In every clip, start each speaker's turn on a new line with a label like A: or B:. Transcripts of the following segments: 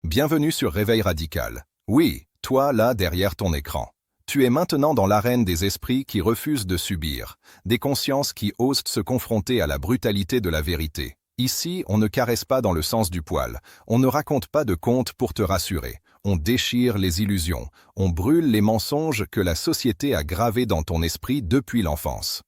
A: Bienvenue sur Réveil Radical. Oui, toi là derrière ton écran. Tu es maintenant dans l'arène des esprits qui refusent de subir, des consciences qui osent se confronter à la brutalité de la vérité. Ici, on ne caresse pas dans le sens du poil, on ne raconte pas de contes pour te rassurer, on déchire les illusions, on brûle les mensonges que la société a gravés dans ton esprit depuis l'enfance.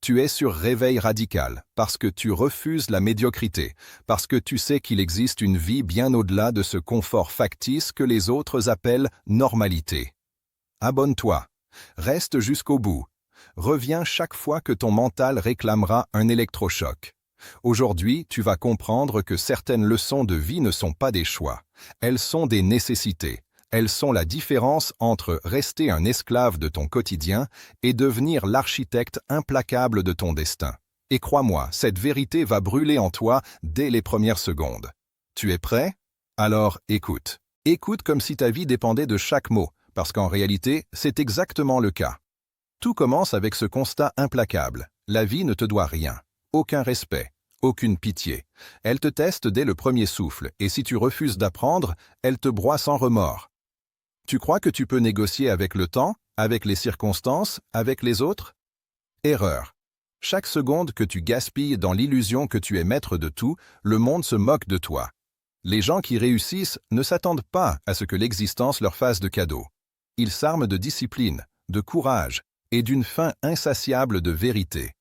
A: Tu es sur Réveil Radical, parce que tu refuses la médiocrité, parce que tu sais qu'il existe une vie bien au-delà de ce confort factice que les autres appellent normalité. Abonne-toi, reste jusqu'au bout, reviens chaque fois que ton mental réclamera un électrochoc. Aujourd'hui, tu vas comprendre que certaines leçons de vie ne sont pas des choix, elles sont des nécessités. Elles sont la différence entre rester un esclave de ton quotidien et devenir l'architecte implacable de ton destin. Et crois-moi, cette vérité va brûler en toi dès les premières secondes. Tu es prêt? Alors écoute. Écoute comme si ta vie dépendait de chaque mot, parce qu'en réalité, c'est exactement le cas. Tout commence avec ce constat implacable. La vie ne te doit rien. Aucun respect. Aucune pitié. Elle te teste dès le premier souffle, et si tu refuses d'apprendre, elle te broie sans remords. Tu crois que tu peux négocier avec le temps, avec les circonstances, avec les autres? Erreur. Chaque seconde que tu gaspilles dans l'illusion que tu es maître de tout, le monde se moque de toi. Les gens qui réussissent ne s'attendent pas à ce que l'existence leur fasse de cadeaux. Ils s'arment de discipline, de courage et d'une faim insatiable de vérité.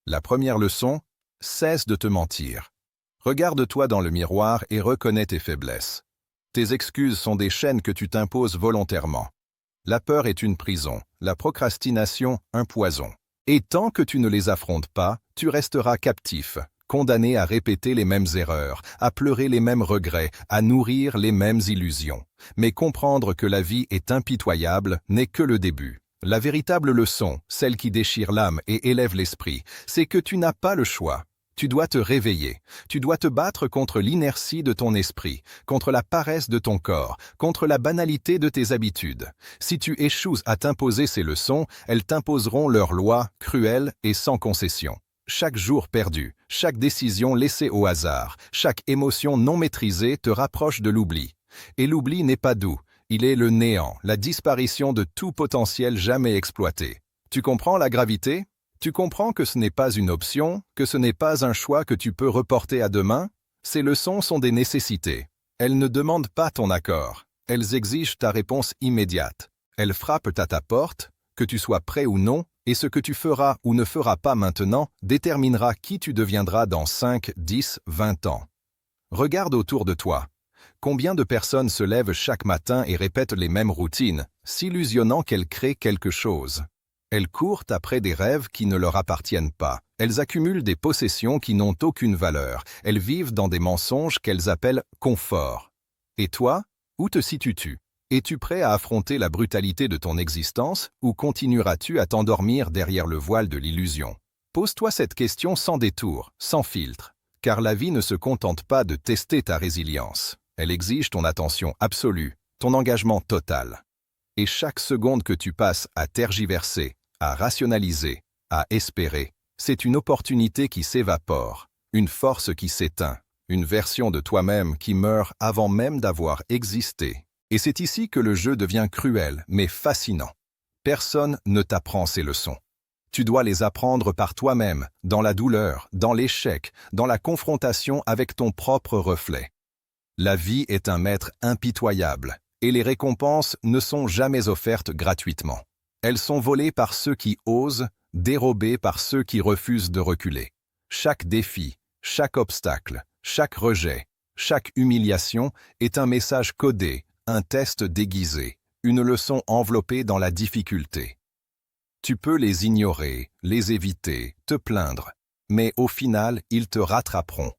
A: La première leçon, cesse de te mentir. Regarde-toi dans le miroir et reconnais tes faiblesses. Tes excuses sont des chaînes que tu t'imposes volontairement. La peur est une prison, la procrastination un poison. Et tant que tu ne les affrontes pas, tu resteras captif, condamné à répéter les mêmes erreurs, à pleurer les mêmes regrets, à nourrir les mêmes illusions. Mais comprendre que la vie est impitoyable n'est que le début. La véritable leçon, celle qui déchire l'âme et élève l'esprit, c'est que tu n'as pas le choix. Tu dois te réveiller, tu dois te battre contre l'inertie de ton esprit, contre la paresse de ton corps, contre la banalité de tes habitudes. Si tu échoues à t'imposer ces leçons, elles t'imposeront leurs lois, cruelles et sans concession. Chaque jour perdu, chaque décision laissée au hasard, chaque émotion non maîtrisée te rapproche de l'oubli. Et l'oubli n'est pas doux, il est le néant, la disparition de tout potentiel jamais exploité. Tu comprends la gravité ? Tu comprends que ce n'est pas une option, que ce n'est pas un choix que tu peux reporter à demain? Ces leçons sont des nécessités. Elles ne demandent pas ton accord. Elles exigent ta réponse immédiate. Elles frappent à ta porte, que tu sois prêt ou non, et ce que tu feras ou ne feras pas maintenant déterminera qui tu deviendras dans 5, 10, 20 ans. Regarde autour de toi. Combien de personnes se lèvent chaque matin et répètent les mêmes routines, s'illusionnant qu'elles créent quelque chose? Elles courent après des rêves qui ne leur appartiennent pas. Elles accumulent des possessions qui n'ont aucune valeur. Elles vivent dans des mensonges qu'elles appellent confort. Et toi, où te situes-tu? Es-tu prêt à affronter la brutalité de ton existence ou continueras-tu à t'endormir derrière le voile de l'illusion? Pose-toi cette question sans détour, sans filtre, car la vie ne se contente pas de tester ta résilience. Elle exige ton attention absolue, ton engagement total. Et chaque seconde que tu passes à tergiverser, à rationaliser, à espérer, c'est une opportunité qui s'évapore, une force qui s'éteint, une version de toi-même qui meurt avant même d'avoir existé. Et c'est ici que le jeu devient cruel, mais fascinant. Personne ne t'apprend ces leçons. Tu dois les apprendre par toi-même, dans la douleur, dans l'échec, dans la confrontation avec ton propre reflet. La vie est un maître impitoyable. Et les récompenses ne sont jamais offertes gratuitement. Elles sont volées par ceux qui osent, dérobées par ceux qui refusent de reculer. Chaque défi, chaque obstacle, chaque rejet, chaque humiliation est un message codé, un test déguisé, une leçon enveloppée dans la difficulté. Tu peux les ignorer, les éviter, te plaindre, mais au final, ils te rattraperont.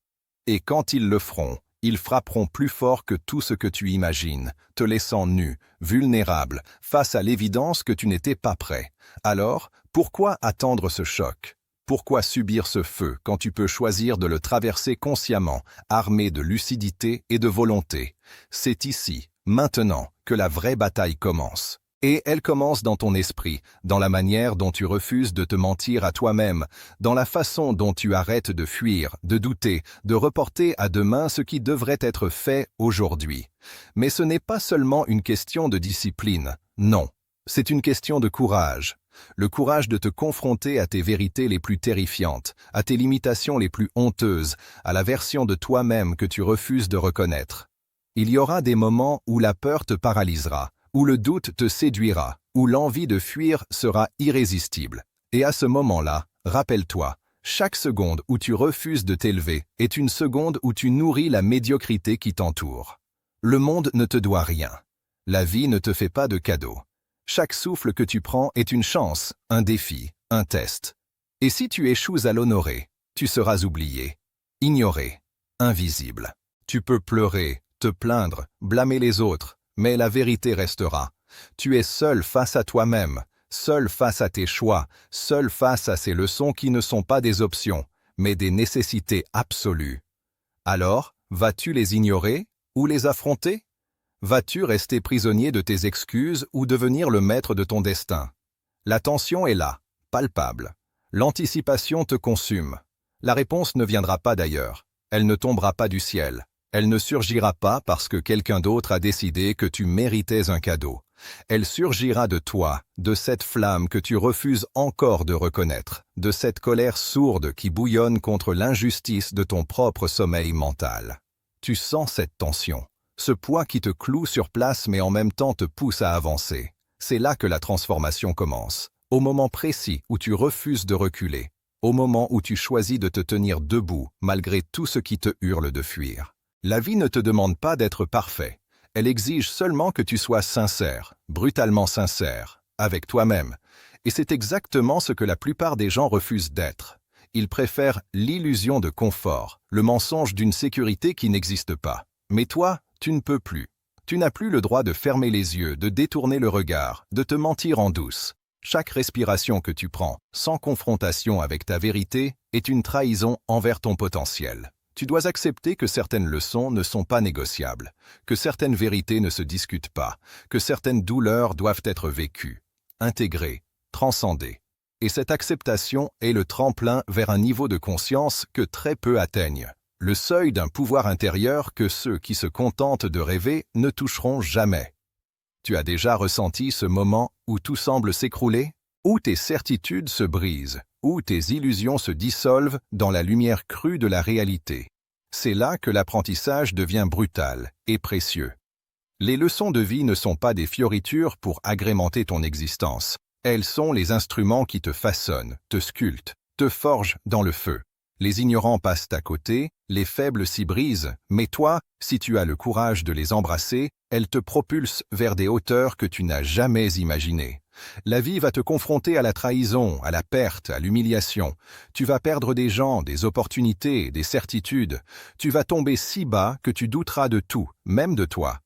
A: Et quand ils le feront, ils frapperont plus fort que tout ce que tu imagines, te laissant nu, vulnérable, face à l'évidence que tu n'étais pas prêt. Alors, pourquoi attendre ce choc? Pourquoi subir ce feu quand tu peux choisir de le traverser consciemment, armé de lucidité et de volonté? C'est ici, maintenant, que la vraie bataille commence. Et elle commence dans ton esprit, dans la manière dont tu refuses de te mentir à toi-même, dans la façon dont tu arrêtes de fuir, de douter, de reporter à demain ce qui devrait être fait aujourd'hui. Mais ce n'est pas seulement une question de discipline, non. C'est une question de courage. Le courage de te confronter à tes vérités les plus terrifiantes, à tes limitations les plus honteuses, à la version de toi-même que tu refuses de reconnaître. Il y aura des moments où la peur te paralysera, où le doute te séduira, où l'envie de fuir sera irrésistible. Et à ce moment-là, rappelle-toi, chaque seconde où tu refuses de t'élever est une seconde où tu nourris la médiocrité qui t'entoure. Le monde ne te doit rien. La vie ne te fait pas de cadeaux. Chaque souffle que tu prends est une chance, un défi, un test. Et si tu échoues à l'honorer, tu seras oublié, ignoré, invisible. Tu peux pleurer, te plaindre, blâmer les autres, mais la vérité restera. Tu es seul face à toi-même, seul face à tes choix, seul face à ces leçons qui ne sont pas des options, mais des nécessités absolues. Alors, vas-tu les ignorer ou les affronter? Vas-tu rester prisonnier de tes excuses ou devenir le maître de ton destin? La tension est là, palpable. L'anticipation te consume. La réponse ne viendra pas d'ailleurs. Elle ne tombera pas du ciel. Elle ne surgira pas parce que quelqu'un d'autre a décidé que tu méritais un cadeau. Elle surgira de toi, de cette flamme que tu refuses encore de reconnaître, de cette colère sourde qui bouillonne contre l'injustice de ton propre sommeil mental. Tu sens cette tension. Ce poids qui te cloue sur place mais en même temps te pousse à avancer. C'est là que la transformation commence. Au moment précis où tu refuses de reculer. Au moment où tu choisis de te tenir debout malgré tout ce qui te hurle de fuir. La vie ne te demande pas d'être parfait. Elle exige seulement que tu sois sincère, brutalement sincère, avec toi-même. Et c'est exactement ce que la plupart des gens refusent d'être. Ils préfèrent l'illusion de confort, le mensonge d'une sécurité qui n'existe pas. Mais toi, tu ne peux plus. Tu n'as plus le droit de fermer les yeux, de détourner le regard, de te mentir en douce. Chaque respiration que tu prends, sans confrontation avec ta vérité, est une trahison envers ton potentiel. Tu dois accepter que certaines leçons ne sont pas négociables, que certaines vérités ne se discutent pas, que certaines douleurs doivent être vécues, intégrées, transcendées. Et cette acceptation est le tremplin vers un niveau de conscience que très peu atteignent. Le seuil d'un pouvoir intérieur que ceux qui se contentent de rêver ne toucheront jamais. Tu as déjà ressenti ce moment où tout semble s'écrouler, où tes certitudes se brisent, où tes illusions se dissolvent dans la lumière crue de la réalité. C'est là que l'apprentissage devient brutal et précieux. Les leçons de vie ne sont pas des fioritures pour agrémenter ton existence. Elles sont les instruments qui te façonnent, te sculptent, te forgent dans le feu. Les ignorants passent à côté, les faibles s'y brisent, mais toi, si tu as le courage de les embrasser, elles te propulsent vers des hauteurs que tu n'as jamais imaginées. La vie va te confronter à la trahison, à la perte, à l'humiliation. Tu vas perdre des gens, des opportunités, des certitudes. Tu vas tomber si bas que tu douteras de tout, même de toi.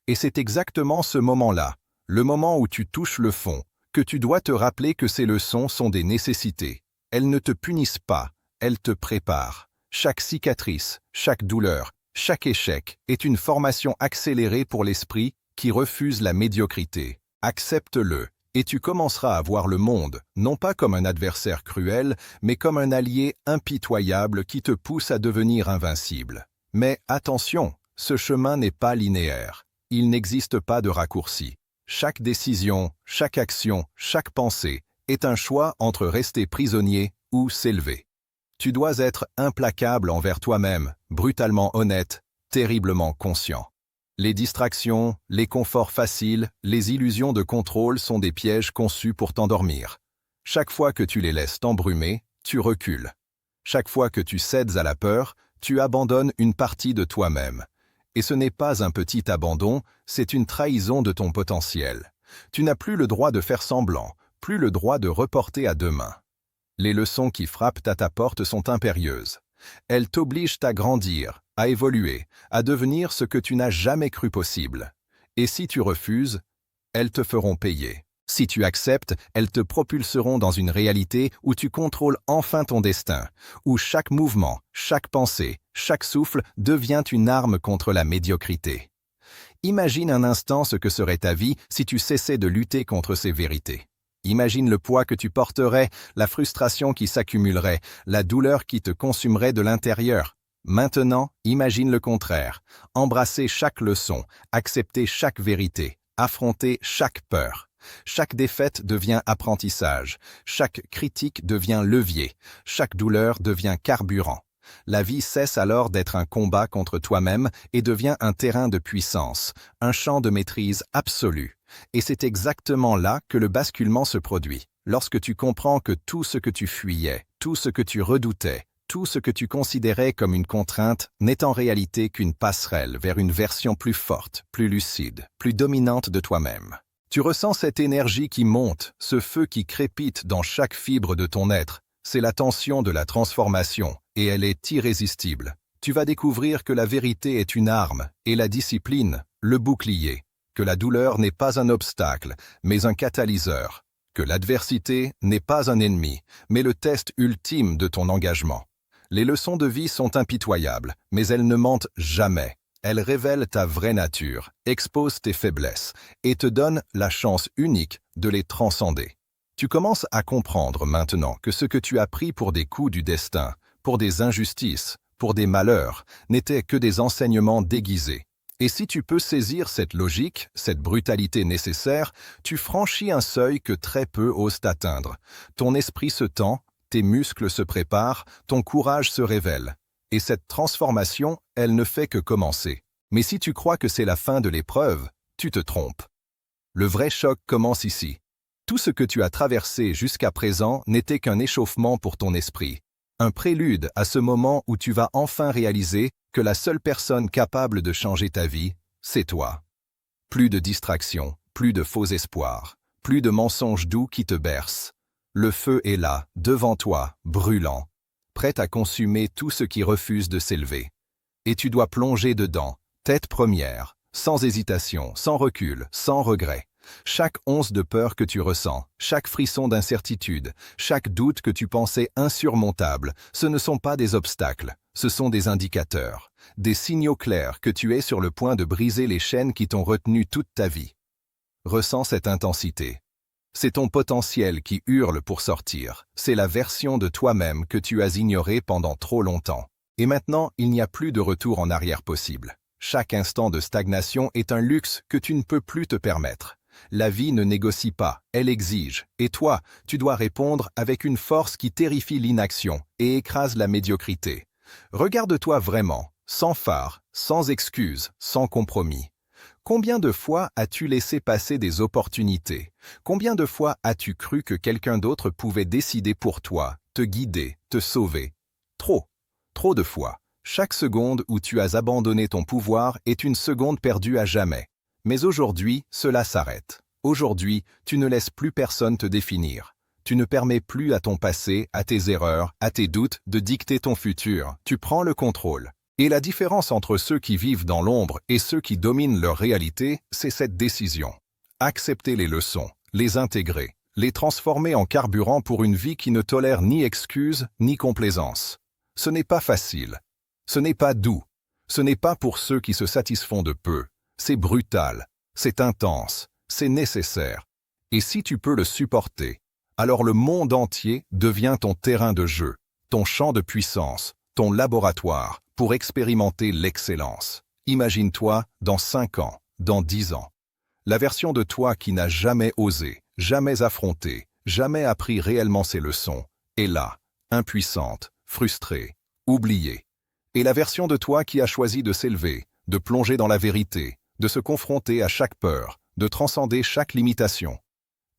A: Et c'est exactement ce moment-là, le moment où tu touches le fond, que tu dois te rappeler que ces leçons sont des nécessités. Elles ne te punissent pas. Elle te prépare. Chaque cicatrice, chaque douleur, chaque échec est une formation accélérée pour l'esprit qui refuse la médiocrité. Accepte-le, et tu commenceras à voir le monde, non pas comme un adversaire cruel, mais comme un allié impitoyable qui te pousse à devenir invincible. Mais attention, ce chemin n'est pas linéaire. Il n'existe pas de raccourci. Chaque décision, chaque action, chaque pensée est un choix entre rester prisonnier ou s'élever. Tu dois être implacable envers toi-même, brutalement honnête, terriblement conscient. Les distractions, les conforts faciles, les illusions de contrôle sont des pièges conçus pour t'endormir. Chaque fois que tu les laisses t'embrumer, tu recules. Chaque fois que tu cèdes à la peur, tu abandonnes une partie de toi-même. Et ce n'est pas un petit abandon, c'est une trahison de ton potentiel. Tu n'as plus le droit de faire semblant, plus le droit de reporter à demain. Les leçons qui frappent à ta porte sont impérieuses. Elles t'obligent à grandir, à évoluer, à devenir ce que tu n'as jamais cru possible. Et si tu refuses, elles te feront payer. Si tu acceptes, elles te propulseront dans une réalité où tu contrôles enfin ton destin, où chaque mouvement, chaque pensée, chaque souffle devient une arme contre la médiocrité. Imagine un instant ce que serait ta vie si tu cessais de lutter contre ces vérités. Imagine le poids que tu porterais, la frustration qui s'accumulerait, la douleur qui te consumerait de l'intérieur. Maintenant, imagine le contraire. Embrasser chaque leçon, accepter chaque vérité, affronter chaque peur. Chaque défaite devient apprentissage, chaque critique devient levier, chaque douleur devient carburant. La vie cesse alors d'être un combat contre toi-même et devient un terrain de puissance, un champ de maîtrise absolue. Et c'est exactement là que le basculement se produit, lorsque tu comprends que tout ce que tu fuyais, tout ce que tu redoutais, tout ce que tu considérais comme une contrainte n'est en réalité qu'une passerelle vers une version plus forte, plus lucide, plus dominante de toi-même. Tu ressens cette énergie qui monte, ce feu qui crépite dans chaque fibre de ton être. C'est la tension de la transformation, et elle est irrésistible. Tu vas découvrir que la vérité est une arme, et la discipline, le bouclier. Que la douleur n'est pas un obstacle, mais un catalyseur. Que l'adversité n'est pas un ennemi, mais le test ultime de ton engagement. Les leçons de vie sont impitoyables, mais elles ne mentent jamais. Elles révèlent ta vraie nature, exposent tes faiblesses et te donnent la chance unique de les transcender. Tu commences à comprendre maintenant que ce que tu as pris pour des coups du destin, pour des injustices, pour des malheurs, n'étaient que des enseignements déguisés. Et si tu peux saisir cette logique, cette brutalité nécessaire, tu franchis un seuil que très peu osent atteindre. Ton esprit se tend, tes muscles se préparent, ton courage se révèle. Et cette transformation, elle ne fait que commencer. Mais si tu crois que c'est la fin de l'épreuve, tu te trompes. Le vrai choc commence ici. Tout ce que tu as traversé jusqu'à présent n'était qu'un échauffement pour ton esprit. Un prélude à ce moment où tu vas enfin réaliser que la seule personne capable de changer ta vie, c'est toi. Plus de distractions, plus de faux espoirs, plus de mensonges doux qui te bercent. Le feu est là, devant toi, brûlant, prêt à consumer tout ce qui refuse de s'élever. Et tu dois plonger dedans, tête première, sans hésitation, sans recul, sans regret. Chaque once de peur que tu ressens, chaque frisson d'incertitude, chaque doute que tu pensais insurmontable, ce ne sont pas des obstacles, ce sont des indicateurs, des signaux clairs que tu es sur le point de briser les chaînes qui t'ont retenu toute ta vie. Ressens cette intensité. C'est ton potentiel qui hurle pour sortir, c'est la version de toi-même que tu as ignorée pendant trop longtemps. Et maintenant, il n'y a plus de retour en arrière possible. Chaque instant de stagnation est un luxe que tu ne peux plus te permettre. La vie ne négocie pas, elle exige. Et toi, tu dois répondre avec une force qui terrifie l'inaction et écrase la médiocrité. Regarde-toi vraiment, sans phare, sans excuse, sans compromis. Combien de fois as-tu laissé passer des opportunités? Combien de fois as-tu cru que quelqu'un d'autre pouvait décider pour toi, te guider, te sauver? Trop, trop de fois. Chaque seconde où tu as abandonné ton pouvoir est une seconde perdue à jamais. Mais aujourd'hui, cela s'arrête. Aujourd'hui, tu ne laisses plus personne te définir. Tu ne permets plus à ton passé, à tes erreurs, à tes doutes de dicter ton futur. Tu prends le contrôle. Et la différence entre ceux qui vivent dans l'ombre et ceux qui dominent leur réalité, c'est cette décision. Accepter les leçons, les intégrer, les transformer en carburant pour une vie qui ne tolère ni excuses ni complaisance. Ce n'est pas facile. Ce n'est pas doux. Ce n'est pas pour ceux qui se satisfont de peu. C'est brutal, c'est intense, c'est nécessaire. Et si tu peux le supporter, alors le monde entier devient ton terrain de jeu, ton champ de puissance, ton laboratoire pour expérimenter l'excellence. Imagine-toi dans 5 ans, dans 10 ans. La version de toi qui n'a jamais osé, jamais affronté, jamais appris réellement ses leçons, est là, impuissante, frustrée, oubliée. Et la version de toi qui a choisi de s'élever, de plonger dans la vérité, de se confronter à chaque peur, de transcender chaque limitation.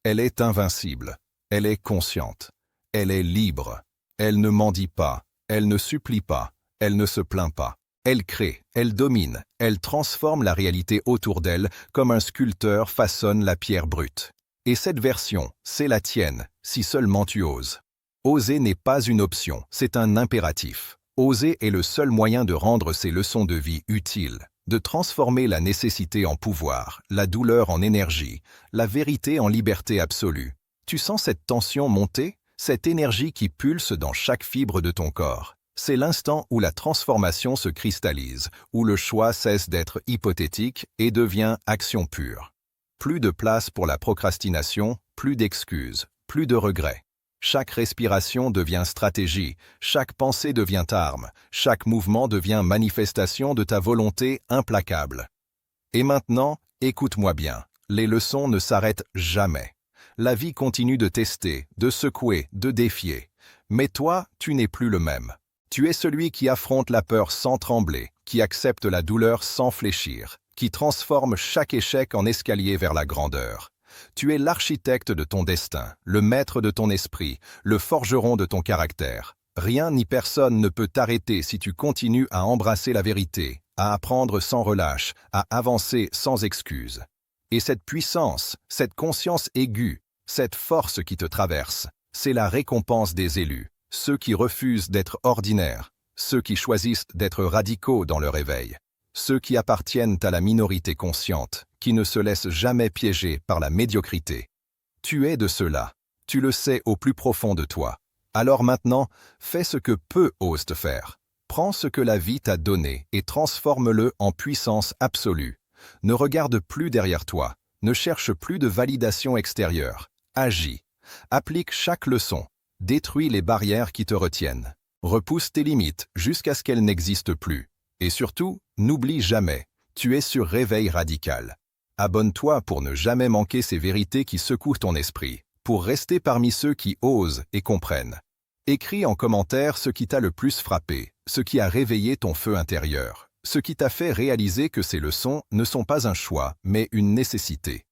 A: Elle est invincible, elle est consciente, elle est libre, elle ne mendie pas, elle ne supplie pas, elle ne se plaint pas. Elle crée, elle domine, elle transforme la réalité autour d'elle comme un sculpteur façonne la pierre brute. Et cette version, c'est la tienne, si seulement tu oses. Oser n'est pas une option, c'est un impératif. Oser est le seul moyen de rendre ces leçons de vie utiles, de transformer la nécessité en pouvoir, la douleur en énergie, la vérité en liberté absolue. Tu sens cette tension monter, cette énergie qui pulse dans chaque fibre de ton corps. C'est l'instant où la transformation se cristallise, où le choix cesse d'être hypothétique et devient action pure. Plus de place pour la procrastination, plus d'excuses, plus de regrets. Chaque respiration devient stratégie, chaque pensée devient arme, chaque mouvement devient manifestation de ta volonté implacable. Et maintenant, écoute-moi bien, les leçons ne s'arrêtent jamais. La vie continue de tester, de secouer, de défier. Mais toi, tu n'es plus le même. Tu es celui qui affronte la peur sans trembler, qui accepte la douleur sans fléchir, qui transforme chaque échec en escalier vers la grandeur. Tu es l'architecte de ton destin, le maître de ton esprit, le forgeron de ton caractère. Rien ni personne ne peut t'arrêter si tu continues à embrasser la vérité, à apprendre sans relâche, à avancer sans excuse. Et cette puissance, cette conscience aiguë, cette force qui te traverse, c'est la récompense des élus, ceux qui refusent d'être ordinaires, ceux qui choisissent d'être radicaux dans leur éveil, ceux qui appartiennent à la minorité consciente, qui ne se laissent jamais piéger par la médiocrité. Tu es de ceux-là, tu le sais au plus profond de toi. Alors maintenant, fais ce que peu osent faire. Prends ce que la vie t'a donné et transforme-le en puissance absolue. Ne regarde plus derrière toi, ne cherche plus de validation extérieure. Agis. Applique chaque leçon. Détruis les barrières qui te retiennent. Repousse tes limites jusqu'à ce qu'elles n'existent plus. Et surtout, n'oublie jamais, tu es sur Réveil Radical. Abonne-toi pour ne jamais manquer ces vérités qui secouent ton esprit, pour rester parmi ceux qui osent et comprennent. Écris en commentaire ce qui t'a le plus frappé, ce qui a réveillé ton feu intérieur, ce qui t'a fait réaliser que ces leçons ne sont pas un choix, mais une nécessité.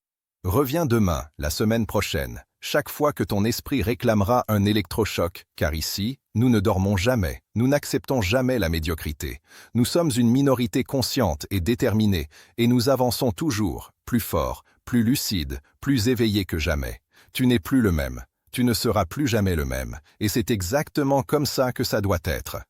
A: Reviens demain, la semaine prochaine, chaque fois que ton esprit réclamera un électrochoc, car ici, nous ne dormons jamais, nous n'acceptons jamais la médiocrité. Nous sommes une minorité consciente et déterminée, et nous avançons toujours, plus fort, plus lucide, plus éveillé que jamais. Tu n'es plus le même, tu ne seras plus jamais le même, et c'est exactement comme ça que ça doit être.